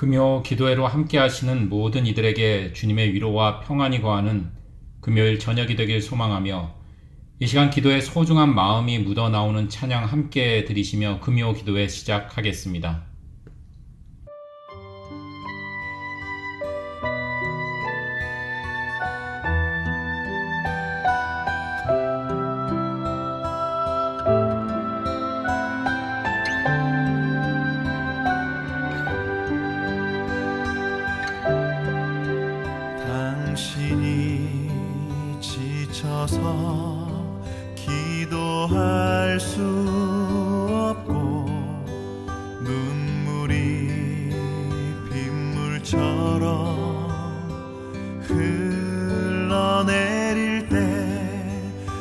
금요 기도회로 함께 하시는 모든 이들에게 주님의 위로와 평안이 거하는 금요일 저녁이 되길 소망하며 이 시간 기도의 소중한 마음이 묻어나오는 찬양 함께 드리시며 금요 기도회 시작하겠습니다. 당신이 지쳐서 기도할 수 없고 눈물이 빗물처럼 흘러내릴 때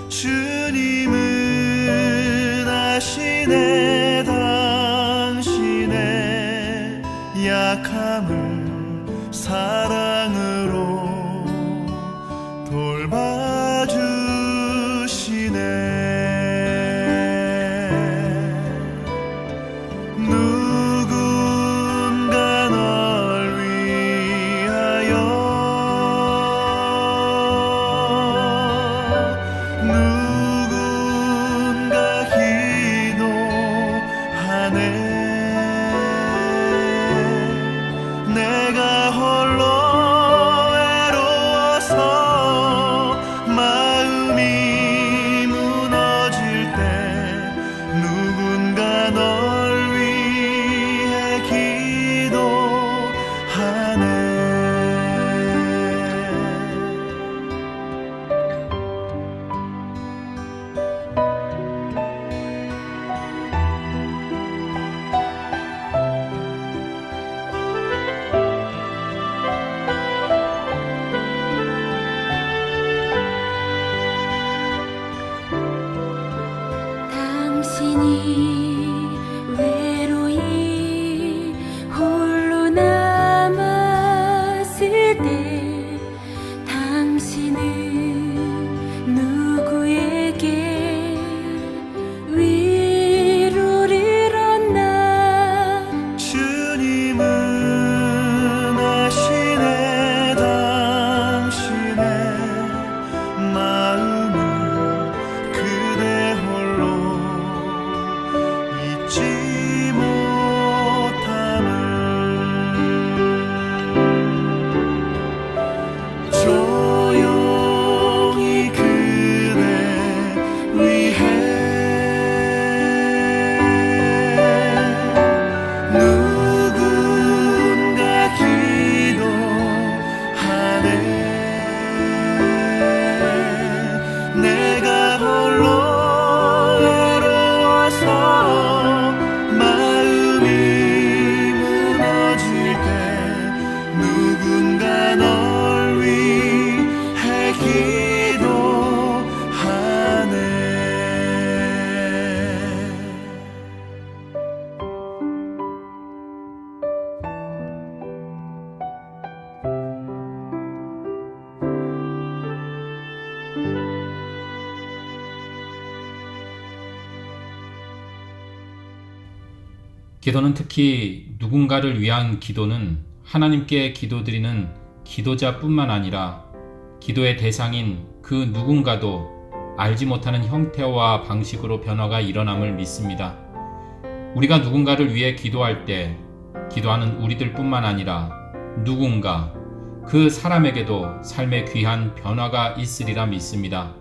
주님은 아시네. 당신의 약함을 사랑으로 돌봐주시네. 누군가 널 위하여 누군가 기도하네. 내가 홀로 마음이 무너질 때 누군가 널 위해 기도하네. 당신이 외로이 홀로 남았을 때 당신은 누구에게 위로를 얻나. 주님은 아시네. 당신의 마음을 그대 홀로 잊지 못함을. 조용히 그대 위해 누군가 기도하네. 내가 홀로 외로워서 마음이 무너질 때 누군가 널 위해 기도하네. 기도는 특히 누군가를 위한 기도는 하나님께 기도드리는 기도자뿐만 아니라 기도의 대상인 그 누군가도 알지 못하는 형태와 방식으로 변화가 일어남을 믿습니다. 우리가 누군가를 위해 기도할 때 기도하는 우리들뿐만 아니라 누군가 그 사람에게도 삶의 귀한 변화가 있으리라 믿습니다.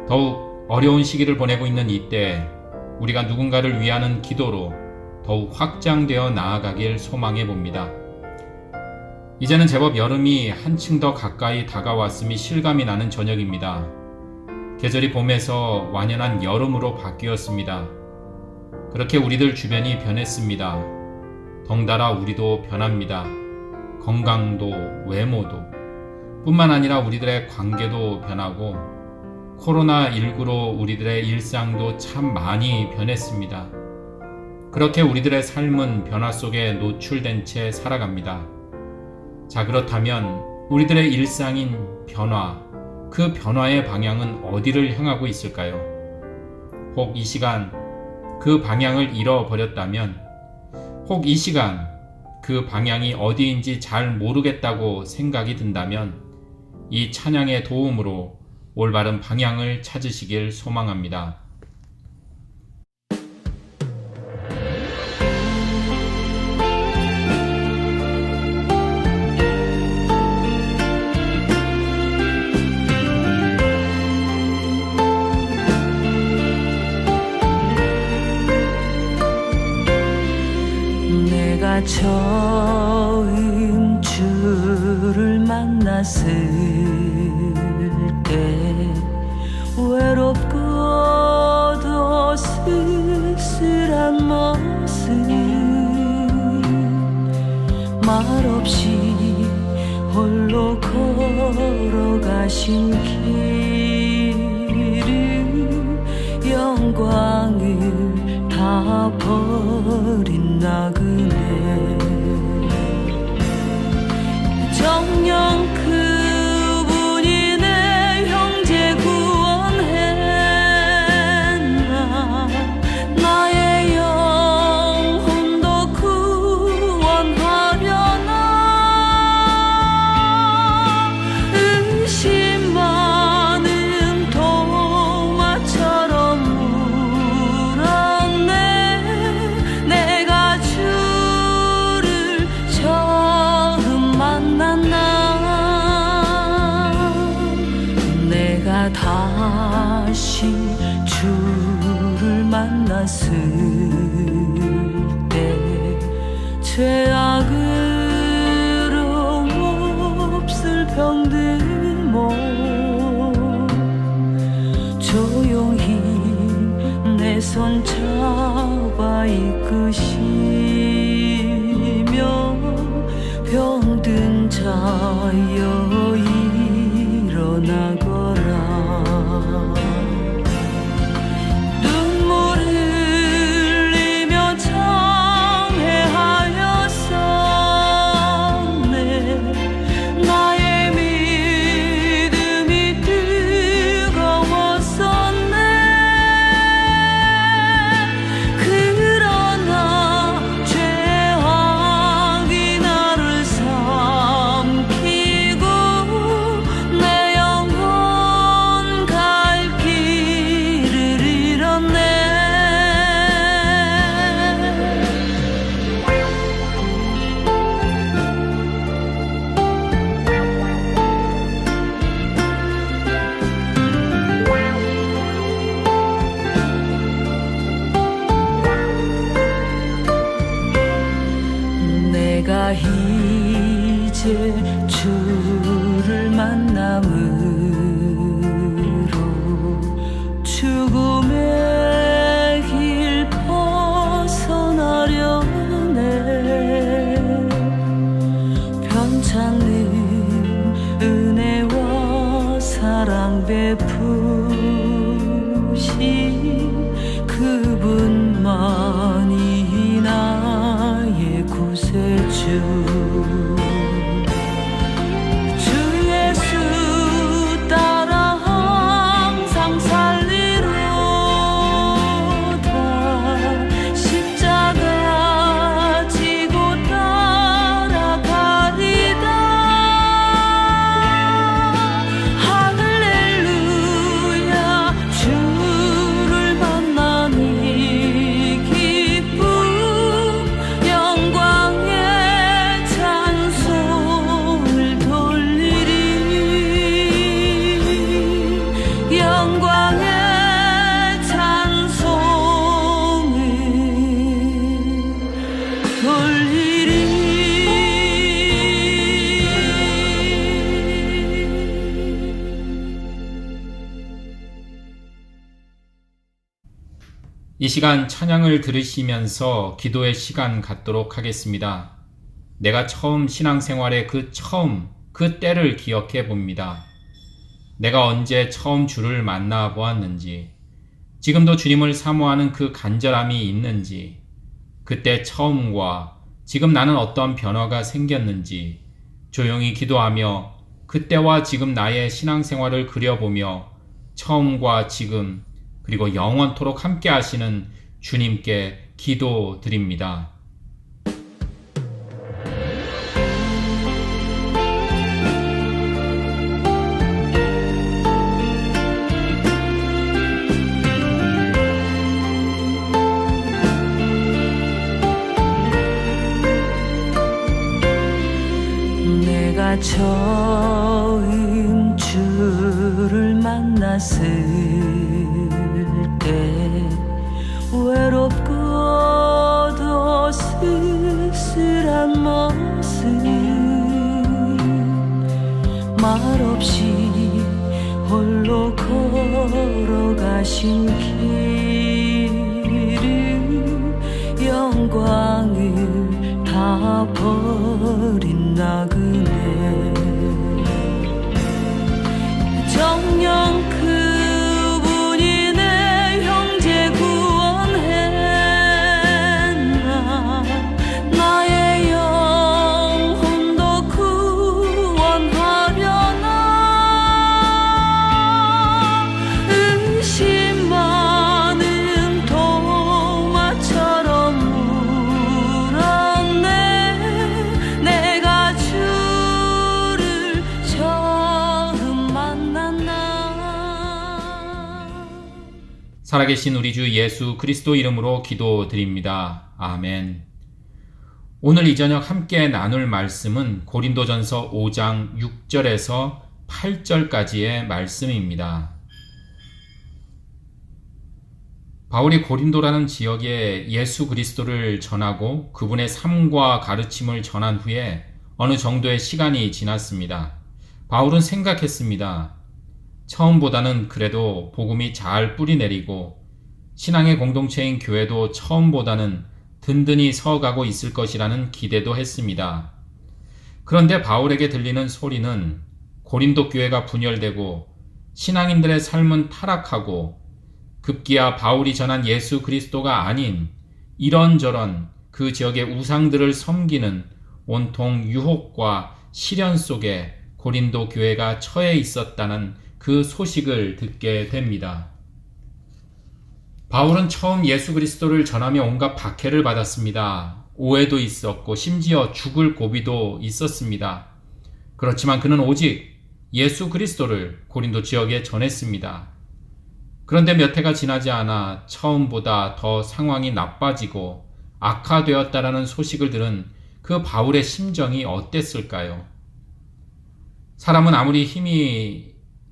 더욱 어려운 시기를 보내고 있는 이때 우리가 누군가를 위하는 기도로 더욱 확장되어 나아가길 소망해 봅니다. 이제는 제법 여름이 한층 더 가까이 다가왔음이 실감이 나는 저녁입니다. 계절이 봄에서 완연한 여름으로 바뀌었습니다. 그렇게 우리들 주변이 변했습니다. 덩달아 우리도 변합니다. 건강도 외모도 뿐만 아니라 우리들의 관계도 변하고 코로나19로 우리들의 일상도 참 많이 변했습니다. 그렇게 우리들의 삶은 변화 속에 노출된 채 살아갑니다. 자, 그렇다면 우리들의 일상인 변화, 그 변화의 방향은 어디를 향하고 있을까요? 혹 이 시간 그 방향을 잃어버렸다면, 혹 이 시간 그 방향이 어디인지 잘 모르겠다고 생각이 든다면 이 찬양의 도움으로 올바른 방향을 찾으시길 소망합니다. 내가 처음 주를 만났을 때 외롭고도 쓸쓸한 모습 말없이 홀로 걸어가신 길을 영광을 다 버린 나그네 정녕 그분이 내 형제 구원했나 나의 영혼도 구원하려나 의심 많은 도마처럼 울었네 내가 주를 처음 만난 날 내가 다시 주를 만났을 때 죄악으로 없을 병들 몸 조용히 내 손 잡아 이끄시며 병든 자여 일어나거라 눈물 흘리며 참회하였었네 나의 믿음이 뜨거웠었네 그러나 죄악이 나를 삼키고 내 영혼 갈 길을 잃었네 내가 이제 주를 만남으로 죽음의 길 벗어나려네 편찮는 은혜와 사랑 베푸신 그분만이 나의 구세주 주 예수 따라 항상 살리로다 십자가 지고 따라가리다 할렐루야 주를 만나니 기쁨 영광의 찬송을 돌리리 영광의 찬송을 이 시간 찬양을 들으시면서 기도의 시간 갖도록 하겠습니다. 내가 처음 신앙생활의 그 때를 기억해 봅니다. 내가 언제 처음 주를 만나 보았는지, 지금도 주님을 사모하는 그 간절함이 있는지, 그때 처음과 지금 나는 어떤 변화가 생겼는지 조용히 기도하며 그때와 지금 나의 신앙생활을 그려보며 처음과 지금 그리고 영원토록 함께 하시는 주님께 기도드립니다. 내가 처음 주를 만났을 때 외롭고도 쓸쓸한 모습 말없이 홀로 걸어가신 길을 영광을 다 버린 나그네 정녕 그분이 내 형제 구원했나 나의 영혼도 구원하려나 의심 많은 동화처럼 울었네 내가 주를 처음 만난 날 살아계신 우리 주 예수 그리스도 이름으로 기도드립니다. 아멘. 오늘 이 저녁 함께 나눌 말씀은 고린도전서 5장 6절에서 8절까지의 말씀입니다. 바울이 고린도라는 지역에 예수 그리스도를 전하고 그분의 삶과 가르침을 전한 후에 어느 정도의 시간이 지났습니다. 바울은 생각했습니다. 처음보다는 그래도 복음이 잘 뿌리내리고 신앙의 공동체인 교회도 처음보다는 든든히 서가고 있을 것이라는 기대도 했습니다. 그런데 바울에게 들리는 소리는 고린도 교회가 분열되고 신앙인들의 삶은 타락하고 급기야 바울이 전한 예수 그리스도가 아닌 이런저런 그 지역의 우상들을 섬기는 온통 유혹과 시련 속에 고린도 교회가 처해 있었다는 그 소식을 듣게 됩니다. 바울은 처음 예수 그리스도를 전하며 온갖 박해를 받았습니다. 오해도 있었고 심지어 죽을 고비도 있었습니다. 그렇지만 그는 오직 예수 그리스도를 고린도 지역에 전했습니다. 그런데 몇 해가 지나지 않아 처음보다 더 상황이 나빠지고 악화되었다라는 소식을 들은 그 바울의 심정이 어땠을까요? 사람은 아무리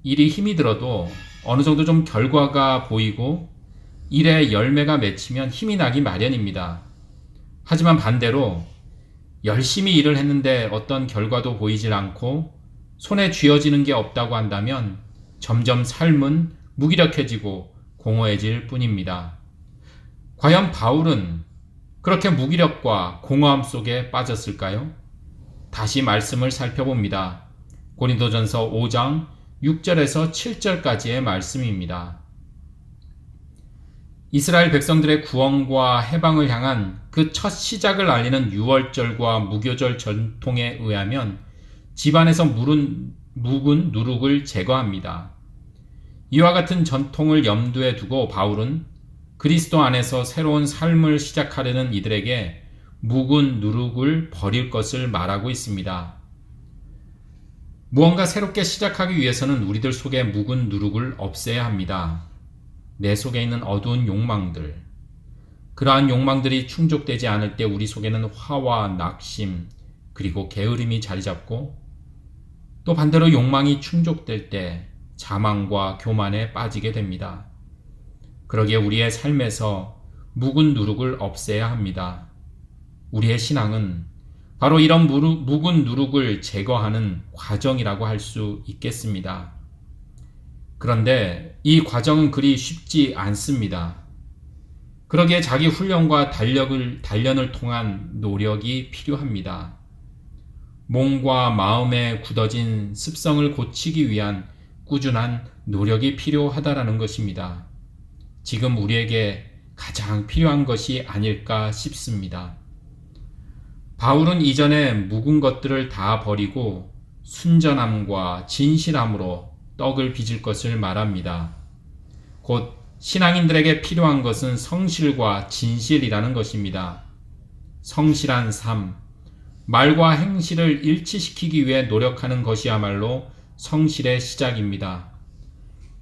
일이 힘이 들어도 어느 정도 좀 결과가 보이고 일에 열매가 맺히면 힘이 나기 마련입니다. 하지만 반대로 열심히 일을 했는데 어떤 결과도 보이질 않고 손에 쥐어지는 게 없다고 한다면 점점 삶은 무기력해지고 공허해질 뿐입니다. 과연 바울은 그렇게 무기력과 공허함 속에 빠졌을까요? 다시 말씀을 살펴봅니다. 고린도전서 5장 6절에서 7절까지의 말씀입니다. 이스라엘 백성들의 구원과 해방을 향한 그 첫 시작을 알리는 유월절과 무교절 전통에 의하면 집안에서 묵은 누룩을 제거합니다. 이와 같은 전통을 염두에 두고 바울은 그리스도 안에서 새로운 삶을 시작하려는 이들에게 묵은 누룩을 버릴 것을 말하고 있습니다. 무언가 새롭게 시작하기 위해서는 우리들 속에 묵은 누룩을 없애야 합니다. 내 속에 있는 어두운 욕망들, 그러한 욕망들이 충족되지 않을 때 우리 속에는 화와 낙심, 그리고 게으름이 자리 잡고 또 반대로 욕망이 충족될 때 자만과 교만에 빠지게 됩니다. 그러기에 우리의 삶에서 묵은 누룩을 없애야 합니다. 우리의 신앙은 바로 이런 묵은 누룩을 제거하는 과정이라고 할 수 있겠습니다. 그런데 이 과정은 그리 쉽지 않습니다. 그러기에 자기 훈련과 단련을 통한 노력이 필요합니다. 몸과 마음에 굳어진 습성을 고치기 위한 꾸준한 노력이 필요하다라는 것입니다. 지금 우리에게 가장 필요한 것이 아닐까 싶습니다. 바울은 이전에 묵은 것들을 다 버리고 순전함과 진실함으로 떡을 빚을 것을 말합니다. 곧 신앙인들에게 필요한 것은 성실과 진실이라는 것입니다. 성실한 삶, 말과 행실을 일치시키기 위해 노력하는 것이야말로 성실의 시작입니다.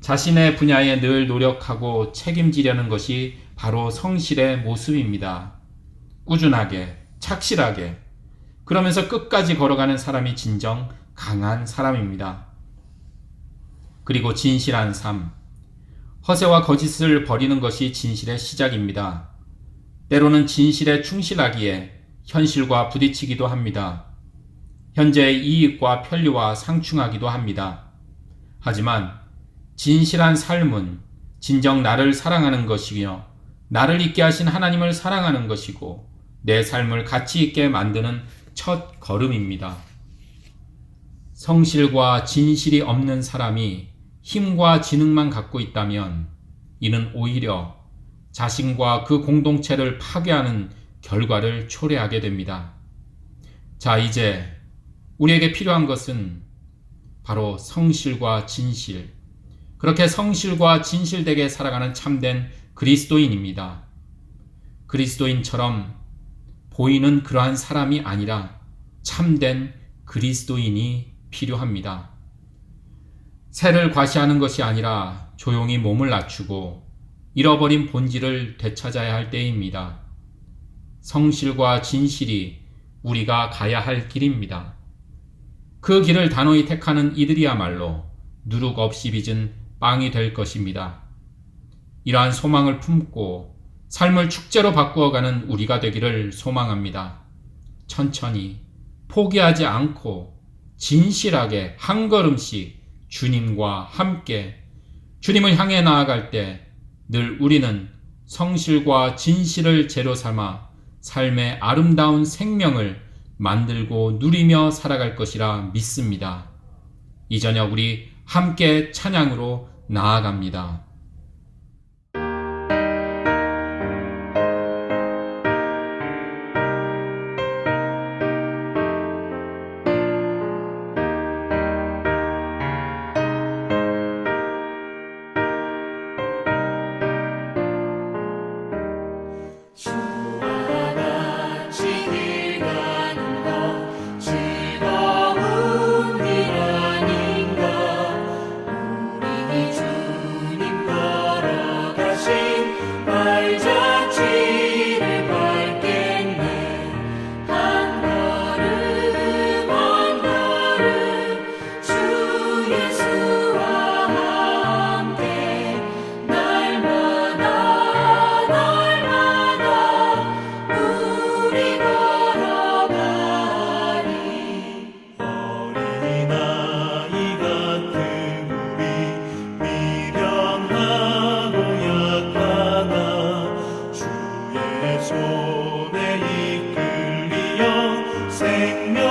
자신의 분야에 늘 노력하고 책임지려는 것이 바로 성실의 모습입니다. 꾸준하게, 착실하게, 그러면서 끝까지 걸어가는 사람이 진정 강한 사람입니다. 그리고 진실한 삶. 허세와 거짓을 버리는 것이 진실의 시작입니다. 때로는 진실에 충실하기에 현실과 부딪히기도 합니다. 현재의 이익과 편리와 상충하기도 합니다. 하지만 진실한 삶은 진정 나를 사랑하는 것이며 나를 있게 하신 하나님을 사랑하는 것이고 내 삶을 가치 있게 만드는 첫 걸음입니다. 성실과 진실이 없는 사람이 힘과 지능만 갖고 있다면 이는 오히려 자신과 그 공동체를 파괴하는 결과를 초래하게 됩니다. 자, 이제 우리에게 필요한 것은 바로 성실과 진실, 그렇게 성실과 진실되게 살아가는 참된 그리스도인입니다. 그리스도인처럼 보이는 그러한 사람이 아니라 참된 그리스도인이 필요합니다. 새를 과시하는 것이 아니라 조용히 몸을 낮추고 잃어버린 본질을 되찾아야 할 때입니다. 성실과 진실이 우리가 가야 할 길입니다. 그 길을 단호히 택하는 이들이야말로 누룩 없이 빚은 빵이 될 것입니다. 이러한 소망을 품고 삶을 축제로 바꾸어가는 우리가 되기를 소망합니다. 천천히 포기하지 않고 진실하게 한 걸음씩 주님과 함께 주님을 향해 나아갈 때 늘 우리는 성실과 진실을 재료 삼아 삶의 아름다운 생명을 만들고 누리며 살아갈 것이라 믿습니다. 이 저녁 우리 함께 찬양으로 나아갑니다. 손에 이끌리어 생명